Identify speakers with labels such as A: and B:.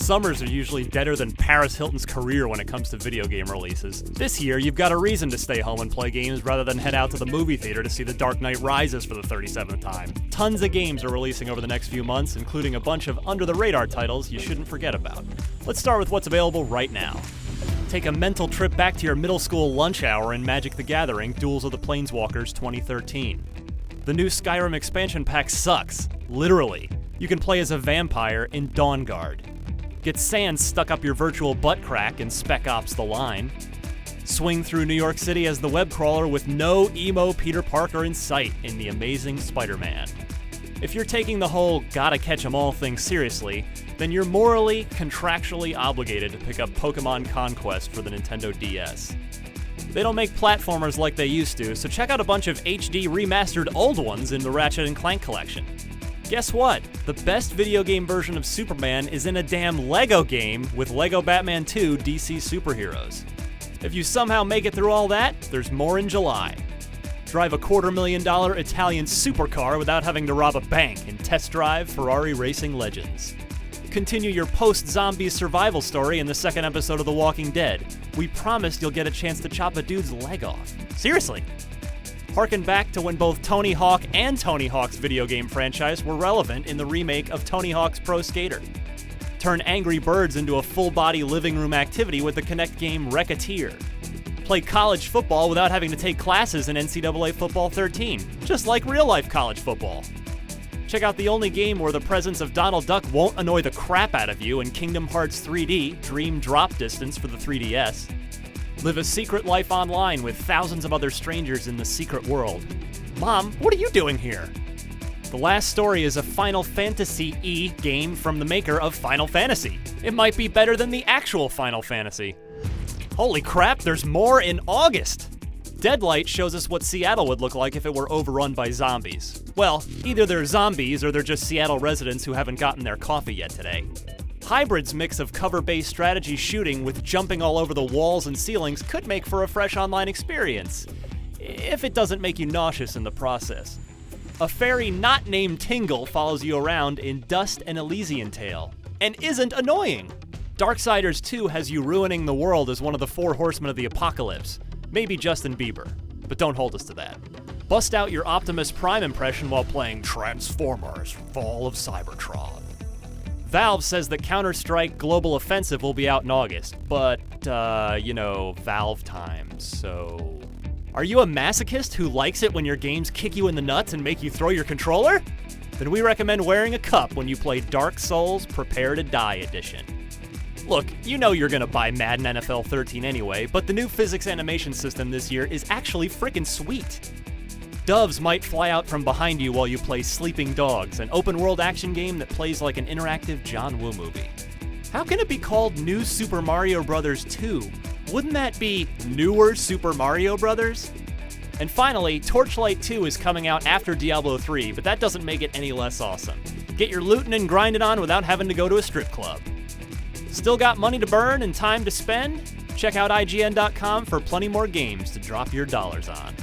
A: summers are usually deader than Paris Hilton's career when it comes to video game releases. This year, you've got a reason to stay home and play games rather than head out to the movie theater to see The Dark Knight Rises for the 37th time. Tons of games are releasing over the next few months, including a bunch of under-the-radar titles you shouldn't forget about. Let's start with what's available right now. Take a mental trip back to your middle school lunch hour in Magic the Gathering: Duels of the Planeswalkers 2013. The new Skyrim expansion pack sucks, literally. You can play as a vampire in DAWNGUARD. Get sand stuck up your virtual butt crack in SPEC Ops: The Line. Swing through New York City as the web crawler with no emo Peter Parker in sight in The Amazing Spider-Man. If you're taking the whole gotta catch 'em all thing seriously, then you're morally, contractually obligated to pick up Pokemon Conquest for the Nintendo DS. They don't make platformers like they used to, so check out a bunch of HD remastered old ones in the Ratchet & Clank collection. Guess what? The best video game version of Superman is in a damn Lego game with Lego Batman 2 DC Superheroes. If you somehow make it through all that, there's more in July. Drive a $250,000 Italian supercar without having to rob a bank and test drive Ferrari Racing Legends. Continue your post-zombie survival story in the second episode of The Walking Dead. We promised you'll get a chance to chop a dude's leg off. Seriously. Harken back to when both Tony Hawk and Tony Hawk's video game franchise were relevant in the remake of Tony Hawk's Pro Skater. Turn Angry Birds into a full-body living room activity with the Kinect game Wreck-A-Tear. Play college football without having to take classes in NCAA Football 13, just like real-life college football. Check out the only game where the presence of Donald Duck won't annoy the crap out of you in Kingdom Hearts 3D Dream Drop Distance for the 3DS. Live a secret life online with thousands of other strangers in the secret world. Mom, what are you doing here? The last story is a Final Fantasy-y game from the maker of Final Fantasy. It might be better than the actual Final Fantasy. Holy crap, there's more in August! DEADLIGHT shows us what Seattle would look like if it were overrun by zombies. Well, either they're zombies or they're just Seattle residents who haven't gotten their coffee yet today. Hybrid's mix of cover-based strategy shooting with jumping all over the walls and ceilings could make for a fresh online experience, if it doesn't make you nauseous in the process. A fairy not named Tingle follows you around in Dust and Elysian Tale, and isn't annoying. Darksiders 2 has you ruining the world as one of the 4 horsemen of the apocalypse. Maybe Justin Bieber, but don't hold us to that. Bust out your Optimus Prime impression while playing Transformers: Fall of Cybertron. Valve says that Counter-Strike Global Offensive will be out in August, but, Valve time, so... Are you a masochist who likes it when your games kick you in the nuts and make you throw your controller? Then we recommend wearing a cup when you play Dark Souls Prepare to Die Edition. Look, you know you're gonna buy Madden NFL 13 anyway, but the new physics animation system this year is actually frickin' sweet. Doves might fly out from behind you while you play Sleeping Dogs, an open-world action game that plays like an interactive John Woo movie. How can it be called New Super Mario Bros. 2? Wouldn't that be Newer Super Mario Bros.? And finally, Torchlight 2 is coming out after Diablo 3, but that doesn't make it any less awesome. Get your lootin' and grindin' on without having to go to a strip club. Still got money to burn and time to spend? Check out IGN.com for plenty more games to drop your dollars on.